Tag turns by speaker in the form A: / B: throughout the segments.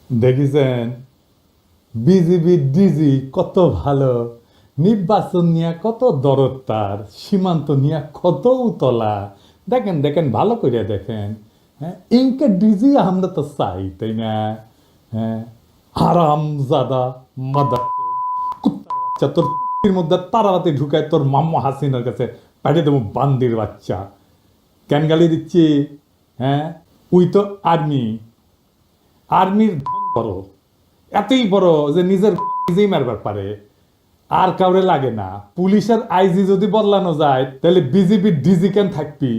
A: দেখেছেন BGB DG কত ভালো, নির্বাচন নিয়ে কত দরদ, তার সীমান্ত নিয়ে কত উতলা। দেখেন দেখেন ভালো করে দেখেন। হ্যাঁ, ইনকে ডিজি আমরা তো চাই, তাই না? হ্যাঁ, হারাম জাদা মাদার কুত্তার বাচ্চা, তোর কুত্তির মধ্যে তাড়াতাড়ি ঢুকায় তোর মাম্মা হাসিনার কাছে পাঠিয়ে দেবো, বান্দির বাচ্চা। কেন গালি দিচ্ছি? হ্যাঁ, উই তো আর্মি, আর্মির বড়, এতই বড় যে নিজের নিজেই মারবার পারে, আর কাউরে লাগে না। পুলিশের আইজি যদি বদলানো যায় তাহলে বিজেপির ডিজি কেন থাকবি?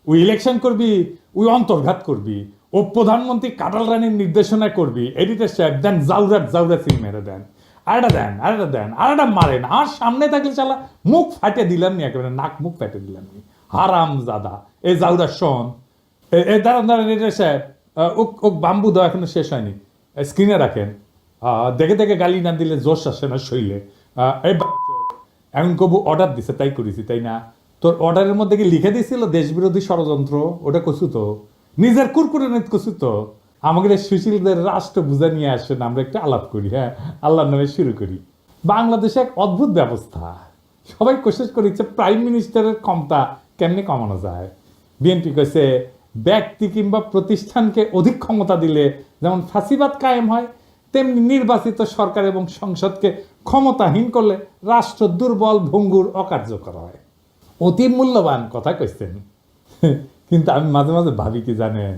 A: ওই ইলেকশন করবি, ওই অন্তর্ঘাত করবি, ও প্রধানমন্ত্রী কাটাল রানীর নির্দেশনা করবি, এডিটর সাহেব দেন জাউরাট জাউরা সিং মেরে দেন, আরেটা দেন, আরেটা দেন, আরেটা মারেন। আর সামনে থাকলে চালা মুখ ফাটে দিলাম নি, একেবারে নাক মুখ ফাটে দিলাম নি। হারাম জাদা এ জাউরা শোন, এ দাঁড়ান দাঁড়ান এডিটর সাহেব, ও বাম্বু দেওয়া এখনো শেষ হয়নি, স্ক্রিনে রাখেন। দেখে দেখে গালি না দিলে জোশ আসে না শৈলে। এই এখন কবু অর্ডার দিছে তাই করেছি, তাই না? তোর অর্ডারের মধ্যে কি লিখে দিয়েছিল দেশ বিরোধী ষড়যন্ত্র? ওটা কছু তো নিজের কুরকুরে নেত কছু তো। আমাদের সুশীলদের রাষ্ট্র বুঝা নিয়ে আসেন, আমরা একটা আলাপ করি। হ্যাঁ, আল্লাহর নামে শুরু করি। বাংলাদেশে এক অদ্ভুত ব্যবস্থা, সবাই কোशिশ করেছে প্রাইম মিনিস্টারের ক্ষমতা কেমনে কমানো যায়। বিএনপি কইছে ব্যক্তি কিংবা প্রতিষ্ঠানকে অধিক ক্ষমতা দিলে যেমন ফাঁসিবাদ কায়েম হয়, তেমনি নির্বাচিত সরকার এবং সংসদকে ক্ষমতাহীন করলে রাষ্ট্র দুর্বল, ভঙ্গুর, অকার্যকর হয়। অতি মূল্যবান কথা কইছেন। কিন্তু আমি মাঝে মাঝে ভাবি কি জানেন,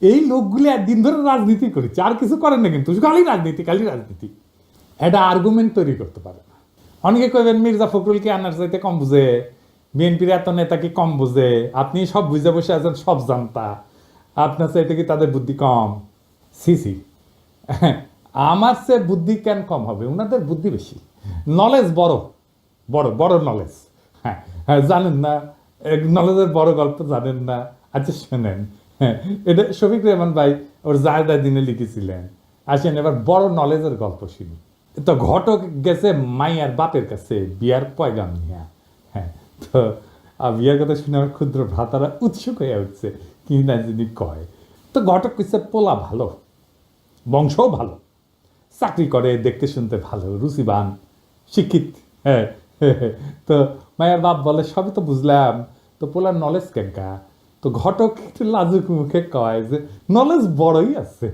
A: এই লোকগুলি একদিন ধরে রাজনীতি করেছে, আর কিছু করেন না, কিন্তু খালি রাজনীতি, খালি রাজনীতি। এটা আর্গুমেন্ট তৈরি করতে পারে না। অনেকে কইবেন মির্জা ফখরুলকে আনার চাইতে কম বুঝে, বিএনপির এত নেতা কি কম বুঝে? আপনি সব বুঝে বসে আছেন, সব জানতা, আপনার চাইতে কি তাদের বুদ্ধি কম? সিসি, আমার সে বুদ্ধি কেন কম হবে? ওনাদের বুদ্ধি বেশি, নলেজ বড়, বড় বড় নলেজ। হ্যাঁ হ্যাঁ, জানেন না নলেজের বড় গল্প জানেন না? আচ্ছা শোনেন, হ্যাঁ, এটা শফিক রেহমান ভাই ওর জায়দা দিনে লিখেছিলেন। আসেন এবার বড় নলেজের গল্প শুনি। তো ঘটক গেছে মাইয়ার বাপের কাছে বিয়ার পয়গাম নিয়া। হ্যাঁ, তো বিয়ার কথা শুনে আমার ক্ষুদ্র ভ্রাতারা উৎসুক হয়ে উঠছে, কি না যিনি কয়। তো ঘটক কইছে পোলা ভালো, বংশও ভালো, চাকরি করে, দেখতে শুনতে ভালো, রুচিবান, শিক্ষিত। হ্যাঁ, তো মায়ের বাপ বলে সবই তো বুঝলাম, তো পোলার নলেজ কেনকা? তো ঘটক একটু লাজুক মুখে কয় যে নলেজ বড়ই আছে,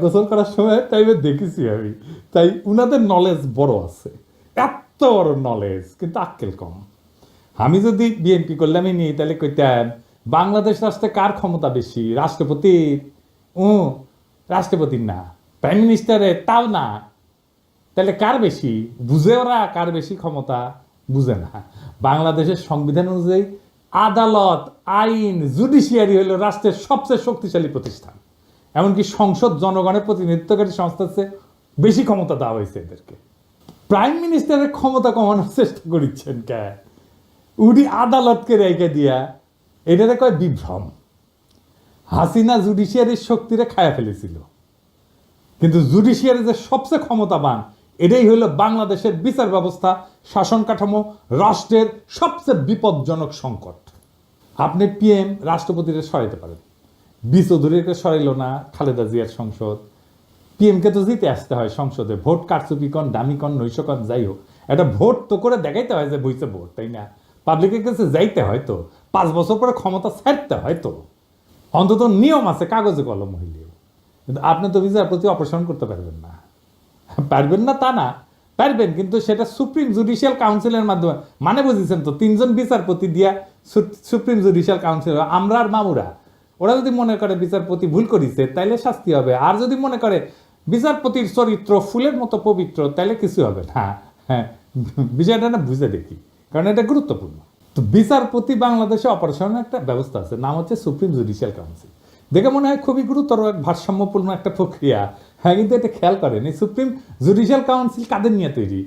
A: গোসল করার সময় তাই দেখেছি আমি, তাই উনাদের নলেজ বড় আছে, এত বড় নলেজ, কিন্তু আক্কেল কম। আমি যদি বিএনপি করলামই নি, তাহলে কইতাম বাংলাদেশ রাষ্ট্রে কার ক্ষমতা বেশি? রাষ্ট্রপতির? ও, রাষ্ট্রপতির না, প্রাইম মিনিস্টারের, তাও না। তাহলে কার বেশি? বুঝে ওরা কার বেশি ক্ষমতা? বুঝে না। বাংলাদেশের সংবিধান অনুযায়ী আদালত, আইন, জুডিশিয়ারি হলো রাষ্ট্রের সবচেয়ে শক্তিশালী প্রতিষ্ঠান। এমনকি সংসদ জনগণের প্রতিনিধিত্বকারী সংস্থার চেয়ে বেশি ক্ষমতা দেওয়া হয়েছে এদেরকে। প্রাইম মিনিস্টারের ক্ষমতা কমানোর চেষ্টা করিচ্ছেন কে? উনি আদালতকে রেখে দিয়া, এটাতে কয় বিভ্রম। হাসিনা জুডিশিয়ারির শক্তিরে খায়া ফেলেছিল, কিন্তু জুডিশিয়ারি যে সবচেয়ে ক্ষমতাবান, এটাই হলো বাংলাদেশের বিচার ব্যবস্থা, শাসন কাঠামো, রাষ্ট্রের সবচেয়ে বিপজ্জনক সংকট। আপনি পিএম রাষ্ট্রপতিকে সরাইতে পারেন, বি চৌধুরীকে সরাইল না খালেদা জিয়ার সংসদ। পিএমকে তো জিতে আসতে হয় সংসদে, ভোট কারচুপি কন, দামি কন, নৈশ কন, যাই হোক, একটা ভোট তো করে দেখাইতে হয় যে বইছে ভোট, তাই না? পাবলিকের কাছে যাইতে হয় তো, 5 বছর পরে ক্ষমতা ছাড়তে হয় তো, অন্তত নিয়ম আছে কাগজে কলম হইলেও। কিন্তু আপনি তো বিচারপতি অপসারণ করতে পারবেন না। পারবেন না তা না, পারবেন, কিন্তু সেটা সুপ্রিম জুডিশিয়াল কাউন্সিলের মাধ্যমে। মানে বুঝেছেন তো, 3জন বিচারপতি দিয়া সুপ্রিম জুডিশিয়াল কাউন্সিল, আমরা আর মামুরা, ওরা যদি মনে করে বিচারপতি ভুল করিছে তাইলে শাস্তি হবে, আর যদি মনে করে বিচারপতির চরিত্র ফুলের মতো পবিত্র তাইলে কিছু হবে না। হ্যাঁ, বিষয়টা না বুঝে দেখি, কারণ এটা গুরুত্বপূর্ণ। তো বিচারপতি বাংলাদেশে অপারেশনের একটা ব্যবস্থা আছে, নাম হচ্ছে সুপ্রিম জুডিশিয়াল কাউন্সিল। দেখে মনে হয় খুবই গুরুতর, ভারসাম্যপূর্ণ একটা প্রক্রিয়া। হ্যাঁ, কিন্তু এটা খেয়াল করেন, এই সুপ্রিম জুডিশিয়াল কাউন্সিল কাদের নিয়ে তৈরি?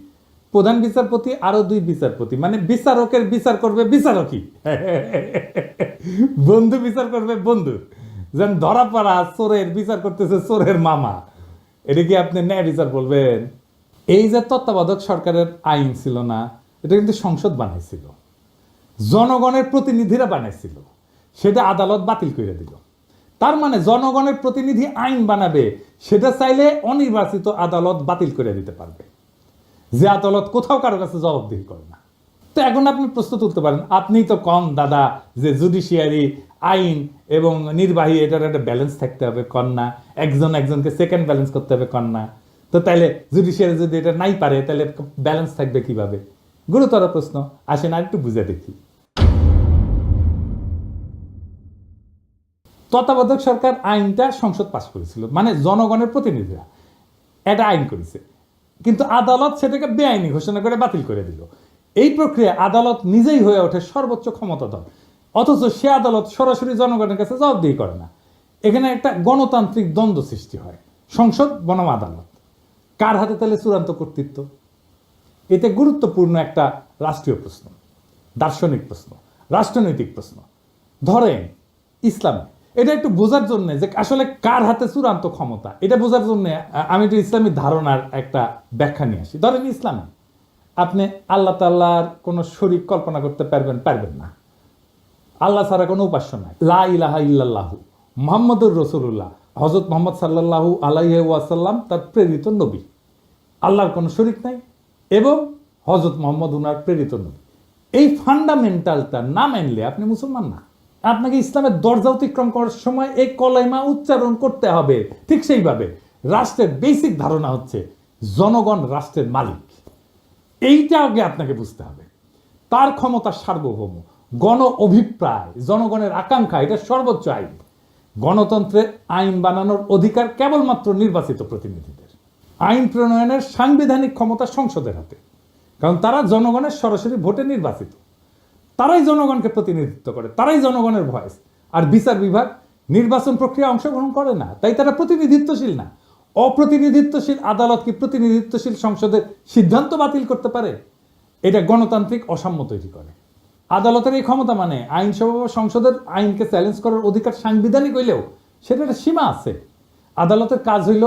A: প্রধান বিচারপতি আরো 2 বিচারপতি, মানে বিচারকের বিচার করবে বিচারকই, বন্ধু বিচার করবে বন্ধু। যেন ধরা পড়া চোরের বিচার করতেছে চোরের মামা, এটা কি আপনি ন্যায় বিচার বলবেন? এই যে তত্ত্বাবধায়ক সরকারের আইন ছিল না, এটা কিন্তু সংসদ বানাইছিল, জনগণের প্রতিনিধিরা বানাইছিল, সেটা আদালত বাতিল করে দিল। তার মানে জনগণের প্রতিনিধি আইন বানাবে, সেটা চাইলে অনির্বাচিত আদালত বাতিল করে দিতে পারবে, যে আদালত কোথাও কারো কাছে জবাবদিহি করে না। তো এখন আপনি প্রশ্ন তুলতে পারেন, আপনি তো কম দাদা যে জুডিশিয়ারি, আইন এবং নির্বাহী এটার একটা ব্যালেন্স থাকতে হবে কন্যা, একজন একজনকে সেকেন্ড ব্যালেন্স করতে হবে কন্যা। তো তাইলে জুডিশিয়ারি যদি এটা নাই পারে তাহলে ব্যালেন্স থাকবে কিভাবে? গুরুতর প্রশ্ন। আসেন আর একটু বুঝে দেখি। তত্ত্বাবধায়ক সরকার আইনটা সংসদ পাশ করেছিল, মানে জনগণের প্রতিনিধিরা এটা আইন করেছে, কিন্তু আদালত সেটাকে বেআইনি ঘোষণা করে বাতিল করে দিল। এই প্রক্রিয়া আদালত নিজেই হয়ে ওঠে সর্বোচ্চ ক্ষমতাধর, অথচ সে আদালত সরাসরি জনগণের কাছে জবাবদিহি করে না। এখানে একটা গণতান্ত্রিক দ্বন্দ্ব সৃষ্টি হয়, সংসদ বনাম আদালত, কার হাতে তাহলে চূড়ান্ত কর্তৃত্ব? এতে গুরুত্বপূর্ণ একটা রাষ্ট্রীয় প্রশ্ন, দার্শনিক প্রশ্ন, রাষ্ট্রনৈতিক প্রশ্ন। ধরেন ইসলামে এটা একটু বোঝার জন্য যে আসলে কার হাতে চূড়ান্ত ক্ষমতা, এটা বোঝার জন্য আমি একটু ইসলামী ধারণার একটা ব্যাখ্যা নিয়ে আসি। ধরেন ইসলামে আপনি আল্লাহ তাআলার কোনো শরীক কল্পনা করতে পারবেন না। আল্লাহ ছাড়া কোনো উপাস্য নাই, লা ইলাহা ইল্লাল্লাহু মুহাম্মাদুর রাসূলুল্লাহ, হযরত মুহাম্মদ সাল্লাল্লাহু আলাইহি ওয়াসাল্লাম তার প্রেরিত নবী, আল্লাহর কোনো শরীক নাই এবং হযরত মুহাম্মদ উনার প্রেরিত নবী। এই ফান্ডামেন্টালটা না মানলে আপনি মুসলমান না। আপনাকে ইসলামের দরজা অতিক্রম করার সময় এই কলেমা উচ্চারণ করতে হবে। ঠিক সেইভাবে রাষ্ট্রের বেসিক ধারণা হচ্ছে জনগণ রাষ্ট্রের মালিক, এইটা আগে আপনাকে বুঝতে হবে। তার ক্ষমতা সার্বভৌম, গণ অভিপ্রায়, জনগণের আকাঙ্ক্ষা, এটা সর্বোচ্চ আইন। গণতন্ত্রে আইন বানানোর অধিকার কেবলমাত্র নির্বাচিত প্রতিনিধিদের। আইন প্রণয়নের সাংবিধানিক ক্ষমতা সংসদের হাতে, কারণ তারা জনগণের সরাসরি ভোটে নির্বাচিত, তারাই জনগণকে প্রতিনিধিত্ব করে, তারাই জনগণের ভয়েস। আর বিচার বিভাগ নির্বাচন প্রক্রিয়া অংশগ্রহণ করে না, তাই তারা প্রতিনিধিত্বশীল না। অপ্রতিনিধিত্বশীল আদালত কি প্রতিনিধিত্বশীল সংসদের সিদ্ধান্ত বাতিল করতে পারে? এটা গণতান্ত্রিক অসাম্য তৈরি করে। আদালতের এই ক্ষমতা মানে আইনসভা বা সংসদের আইনকে চ্যালেঞ্জ করার অধিকার সাংবিধানিক হইলেও সেটা একটা সীমা আছে। আদালতের কাজ হইল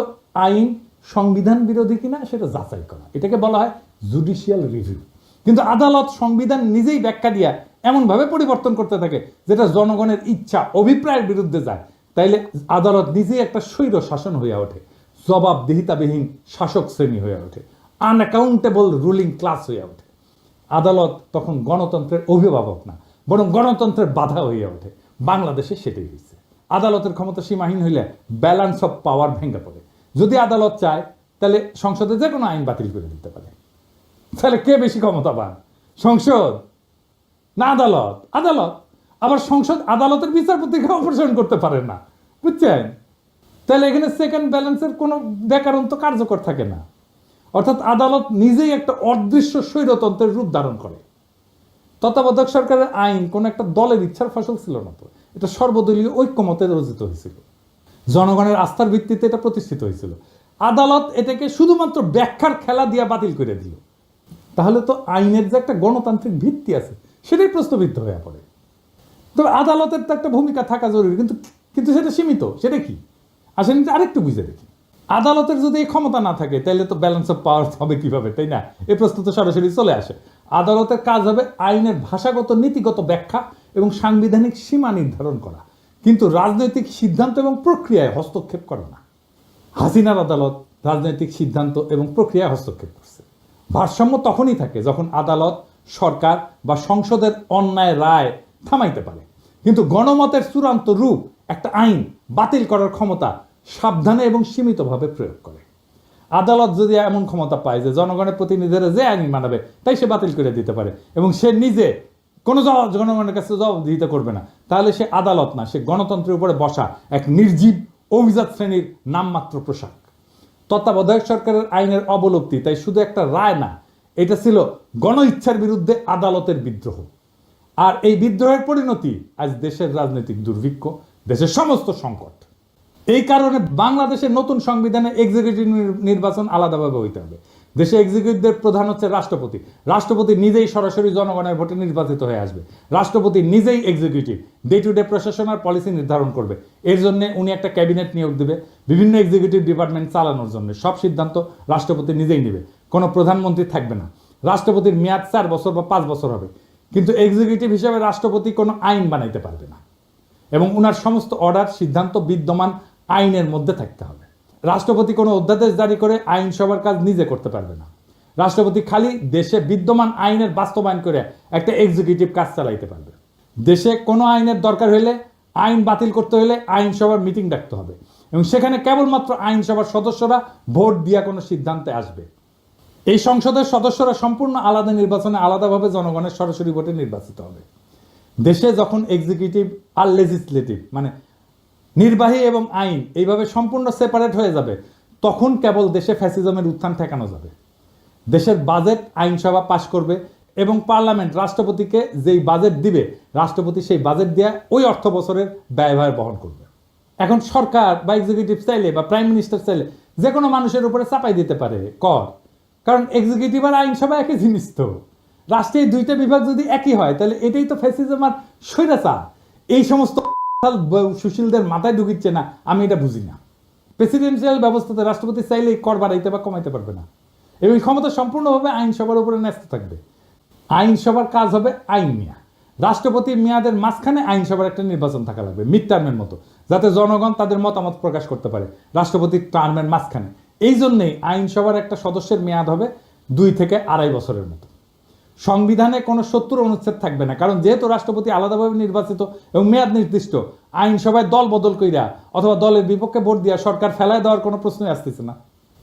A: আইন সংবিধান বিরোধী কিনা সেটা যাচাই করা, এটাকে বলা হয় জুডিশিয়াল রিভিউ। কিন্তু আদালত সংবিধান নিজেই ব্যাখ্যা দিয়া এমনভাবে পরিবর্তন করতে থাকে যেটা জনগণের ইচ্ছা অভিপ্রায়ের বিরুদ্ধে যায়। তাইলে আদালত নিজেই একটা স্বৈর শাসন হয়ে ওঠে, জবাবদিহিতাবিহীন শাসক শ্রেণী হয়ে ওঠে, আনঅ্যাকাউন্টেবল রুলিং ক্লাস হয়ে ওঠে। আদালত তখন গণতন্ত্রের অভিভাবক না, বরং গণতন্ত্রের বাধা হয়ে ওঠে। বাংলাদেশে সেটাই হয়েছে। আদালতের ক্ষমতা সীমাহীন হইলে ব্যালেন্স অফ পাওয়ার ভেঙে পড়ে। যদি আদালত চায় তাহলে সংসদে যে কোনো আইন বাতিল করে দিতে পারে। তাহলে কে বেশি ক্ষমতাবান, সংসদ না আদালত? আদালত। আবার সংসদ আদালতের বিচারপতিকে অপসারণ করতে পারে না, বুঝছেন? তাহলে এখানে সেকেন্ড ব্যালেন্সের কোনো ব্যাকরণ তো কার্যকর থাকে না। অর্থাৎ আদালত নিজেই একটা অদৃশ্য স্বৈরতন্ত্রের রূপ ধারণ করে। তত্ত্বাবধায়ক সরকারের আইন কোন একটা দলের ইচ্ছার ফসল ছিল না, তো এটা সর্বদলীয় ঐক্যমতে রচিত হয়েছিল, জনগণের আস্থার ভিত্তিতে এটা প্রতিষ্ঠিত হয়েছিল। আদালত এটাকে শুধুমাত্র ব্যাখ্যার খেলা দিয়ে বাতিল করে দিল। তাহলে তো আইনের যে একটা গণতান্ত্রিক ভিত্তি আছে সেটাই প্রশ্নবিদ্ধ হয়ে পড়ে। তবে আদালতের তো একটা ভূমিকা থাকা জরুরি, কিন্তু সেটা সীমিত। সেটা কি আসেন আরেকটু বুঝে দেখি। আদালতের যদি এই ক্ষমতা না থাকে তাহলে তো ব্যালেন্স অফ পাওয়ার হবে কিভাবে, তাই না? এই প্রশ্ন তো সরাসরি চলে আসে। আদালতের কাজ হবে আইনের ভাষাগত নীতিগত ব্যাখ্যা এবং সাংবিধানিক সীমা নির্ধারণ করা, কিন্তু রাজনৈতিক সিদ্ধান্ত এবং প্রক্রিয়ায় হস্তক্ষেপ করে না। হাসিনার আদালত রাজনৈতিক সিদ্ধান্ত এবং প্রক্রিয়ায় হস্তক্ষেপ করছে। ভারসাম্য তখনই থাকে যখন আদালত, সরকার বা সংসদের অন্যায় রায় থামাইতে পারে, কিন্তু গণমতের চূড়ান্ত রূপ একটা আইন বাতিল করার ক্ষমতা সাবধানে এবং সীমিতভাবে প্রয়োগ করে। আদালত যদি এমন ক্ষমতা পায় যে জনগণের প্রতিনিধিরা যে আইন মানাবে তাই সে বাতিল করে দিতে পারে এবং সে নিজে কোনো জনগণের কাছে জবাবদিহিতা করবে না, তাহলে সে আদালত না, সে গণতন্ত্রের উপরে বসা এক নির্জীব অভিজাত শ্রেণীর নামমাত্র পোশাক। তত্ত্বাবধায়ক সরকারের আইনের অবলুপ্তি তাই শুধু একটা রায় না, এটা ছিল গণ ইচ্ছার বিরুদ্ধে আদালতের বিদ্রোহ। আর এই বিদ্রোহের পরিণতি আজ দেশের রাজনৈতিক দুর্ভিক্ষ, দেশের সমস্ত সংকট। এই কারণে বাংলাদেশের নতুন সংবিধানে এক্সিকিউটিভ নির্বাচন আলাদাভাবে হইতে হবে। দেশে এক্সিকিউটিভদের প্রধান হচ্ছে রাষ্ট্রপতি। রাষ্ট্রপতি নিজেই সরাসরি জনগণের ভোটে নির্বাচিত হয়ে আসবে। রাষ্ট্রপতি নিজেই এক্সিকিউটিভ, ডে টু ডে প্রশাসন আর পলিসি নির্ধারণ করবে। এর জন্য উনি একটা ক্যাবিনেট নিয়োগ দেবে বিভিন্ন এক্সিকিউটিভ ডিপার্টমেন্ট চালানোর জন্য। সব সিদ্ধান্ত রাষ্ট্রপতি নিজেই নেবে, কোনো প্রধানমন্ত্রী থাকবে না। রাষ্ট্রপতির মেয়াদ 4 বছর বা 5 বছর হবে, কিন্তু এক্সিকিউটিভ হিসেবে রাষ্ট্রপতি কোনো আইন বানাইতে পারবে না এবং উনার সমস্ত অর্ডার সিদ্ধান্ত বিদ্যমান আইনের মধ্যে থাকতে হবে। রাষ্ট্রপতি কোনো অধ্যাদেশ জারি করে আইনসভার কাজ নিজে করতে পারবে না। রাষ্ট্রপতি খালি দেশে বিদ্যমান আইনের বাস্তবায়ন করে একটা এক্সিকিউটিভ কাজ চালাইতে পারবে। দেশে কোনো আইনের দরকার হলে, আইন বাতিল করতে হলে আইনসভার মিটিং ডাকতে হবে এবং সেখানে কেবলমাত্র আইনসভার সদস্যরা ভোট দিয়া কোনো সিদ্ধান্তে আসবে। এই সংসদের সদস্যরা সম্পূর্ণ আলাদা নির্বাচনে আলাদাভাবে জনগণের সরাসরি ভোটে নির্বাচিত হবে। দেশে যখন এক্সিকিউটিভ আর লেজিসলেটিভ মানে নির্বাহী এবং আইন এইভাবে সম্পূর্ণ সেপারেট হয়ে যাবে, তখন কেবল দেশে ফ্যাসিজমের উত্থান ঠেকানো যাবে। দেশের বাজেট আইনসভা পাশ করবে এবং পার্লামেন্ট রাষ্ট্রপতিকে যেই বাজেট দিবে, রাষ্ট্রপতি সেই বাজেট দিয়ে ওই অর্থ বছরের ব্যয়ভার বহন করবে। এখন সরকার বা এক্সিকিউটিভ চাইলে বা প্রাইম মিনিস্টার চাইলে যে কোনো মানুষের উপরে চাপাই দিতে পারে কর, কারণ এক্সিকিউটিভ আর আইনসভা একই জিনিস। তো রাষ্ট্রের দুইটা বিভাগ যদি একই হয় তাহলে এটাই তো ফ্যাসিজম আর স্বৈরাচার। এই সমস্ত সুশীলদের মাথায় ঢুকিচ্ছে না, আমি এটা বুঝি না। প্রেসিডেন্সিয়াল ব্যবস্থাতে রাষ্ট্রপতি চাইলেই কর বাড়াইতে বা কমাইতে পারবে না এবং এই ক্ষমতা সম্পূর্ণভাবে আইনসভার উপরে ন্যস্ত থাকবে। আইনসভার কাজ হবে আইন নিয়ে। রাষ্ট্রপতির মেয়াদের মাঝখানে আইনসভার একটা নির্বাচন থাকা লাগবে মিড টার্মের মতো, যাতে জনগণ তাদের মতামত প্রকাশ করতে পারে রাষ্ট্রপতির টার্মের মাঝখানে। এই জন্যেই আইনসভার একটা সদস্যের মেয়াদ হবে 2 থেকে 2.5 বছরের মতো। সংবিধানে কোনো 70 অনুচ্ছেদ থাকবে না, কারণ যেহেতু রাষ্ট্রপতি আলাদাভাবে নির্বাচিত এবং মেয়াদ নির্দিষ্ট, আইনসভায় দল বদল কইরা অথবা দলের বিপক্ষে ভোট দিয়া সরকার ফেলায় দেওয়ার কোনো প্রশ্নই আসতেছে না।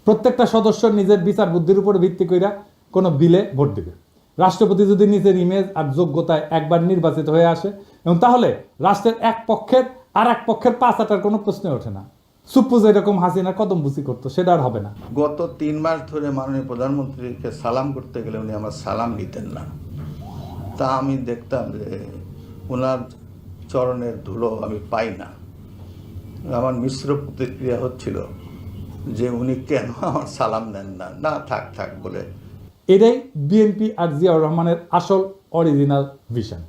A: প্রত্যেকটা সদস্য নিজের বিচার বুদ্ধির উপর ভিত্তি কইরা কোনো বিলে ভোট দেবে। রাষ্ট্রপতি যদি নিজের ইমেজ আর যোগ্যতায় একবার নির্বাচিত হয়ে আসে এবং তাহলে রাষ্ট্রের এক পক্ষের আর এক পক্ষের পাঁচ আটার কোনো প্রশ্নই ওঠে না। সুপ্পু যেরকম হাসিনা কদম বুঝি করতো, সেটা আর হবে না।
B: গত 3 মাস ধরে মাননীয় প্রধানমন্ত্রীকে সালাম করতে গেলে উনি আমার সালাম নিতেন না। তা আমি দেখতাম যে ওনার চরণের ধুলো আমি পাই না। আমার মিশ্র প্রতিক্রিয়া হচ্ছিল যে উনি কেন আমার সালাম নেন না, না থাক থাক বলে।
A: এটাই বিএনপি আর জিয়াউর রহমানের আসল অরিজিনাল ভিশন।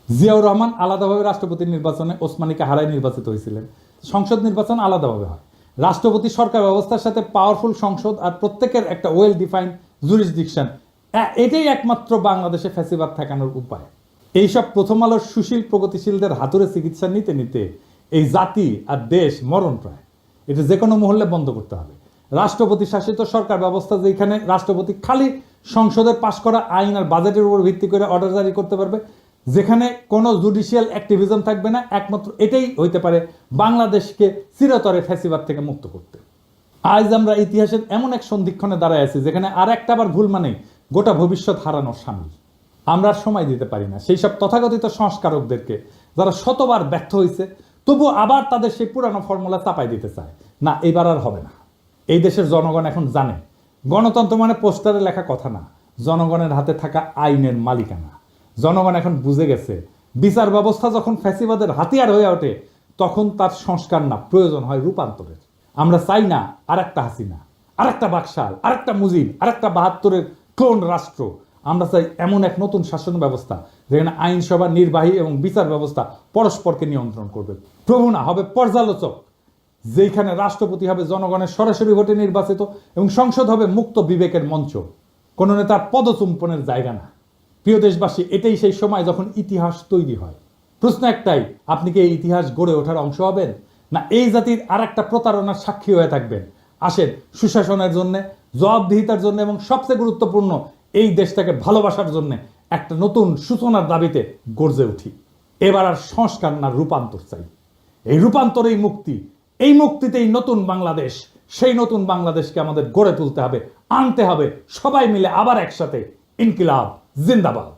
A: জিয়াউর রহমান আলাদাভাবে রাষ্ট্রপতি নির্বাচনে ওসমানীকে হারায় নির্বাচিত হয়েছিলেন। সংসদ নির্বাচন আলাদাভাবে হয়। রাষ্ট্রপতি সরকার ব্যবস্থার সাথে পাওয়ারফুল সংসদ আর প্রত্যেকের একটা ওয়েল ডিফাইন্ড জুরিসডিকশন, এটাই একমাত্র বাংলাদেশে ফ্যাসিবাদ ঠেকানোর উপায়। এইসব প্রথম আলোর সুশীল প্রগতিশীলদের হাতুড়ে চিকিৎসা নিতে নিতে এই জাতি আর দেশ মরণ প্রায়। এটা যে কোনো মহল্লে বন্ধ করতে হবে। রাষ্ট্রপতি শাসিত সরকার ব্যবস্থা যেখানে রাষ্ট্রপতি খালি সংসদের পাশ করা আইন আর বাজেটের উপর ভিত্তি করে অর্ডার জারি করতে পারবে, যেখানে কোনো জুডিশিয়াল অ্যাক্টিভিজম থাকবে না, একমাত্র এটাই হইতে পারে বাংলাদেশকে চিরতরে ফ্যাসিবাদ থেকে মুক্ত করতে। আজ আমরা ইতিহাসের এমন এক সন্ধিক্ষণে দাঁড়ায় আছি যেখানে আর একটা বার ভুল মানে গোটা ভবিষ্যৎ হারানোর সামিল। আমরা আর সময় দিতে পারি না সেই সব তথাকথিত সংস্কারকদেরকে যারা শতবার ব্যর্থ হয়েছে, তবু আবার তাদের সেই পুরানো ফর্মুলা চাপাই দিতে চায়। না, এবার আর হবে না। এই দেশের জনগণ এখন জানে গণতন্ত্র মানে পোস্টারে লেখা কথা না, জনগণের হাতে থাকা আইনের মালিকানা। জনগণ এখন বুঝে গেছে বিচার ব্যবস্থা যখন ফ্যাসিবাদের হাতিয়ার হয়ে ওঠে তখন তার সংস্কার না, প্রয়োজন হয় রূপান্তরের। আমরা চাই না আরেকটা হাসিনা, আরেকটা বাকশাল, আরেকটা মুজিব, আরেকটা 72-এর ক্লোন রাষ্ট্র। আমরা চাই এমন এক নতুন শাসন ব্যবস্থা যেখানে আইনসভা, নির্বাহী এবং বিচার ব্যবস্থা পরস্পরকে নিয়ন্ত্রণ করবে। প্রভু না, হবে পর্যালোচক, যেখানে রাষ্ট্রপতি হবে জনগণের সরাসরি ভোটে নির্বাচিত এবং সংসদ হবে মুক্ত বিবেকের মঞ্চ, কোনো নেতার পদচুম্বনের জায়গা না। প্রিয় দেশবাসী, এটাই সেই সময় যখন ইতিহাস তৈরি হয়। প্রশ্ন একটাই, আপনি কি এই ইতিহাস গড়ে ওঠার অংশ হবেন, না এই জাতির আর একটা প্রতারণার সাক্ষী হয়ে থাকবেন? আসেন সুশাসনের জন্য, জবাবদিহিতার জন্য এবং সবচেয়ে গুরুত্বপূর্ণ এই দেশটাকে ভালোবাসার জন্য একটা নতুন সূচনার দাবিতে গর্জে উঠি। এবার আর সংস্কার না, রূপান্তর চাই। এই রূপান্তরেই মুক্তি, এই মুক্তিতেই নতুন বাংলাদেশ। সেই নতুন বাংলাদেশকে আমাদের গড়ে তুলতে হবে, আনতে হবে সবাই মিলে আবার একসাথে। ইনকিলাব জিন্দাবাদ।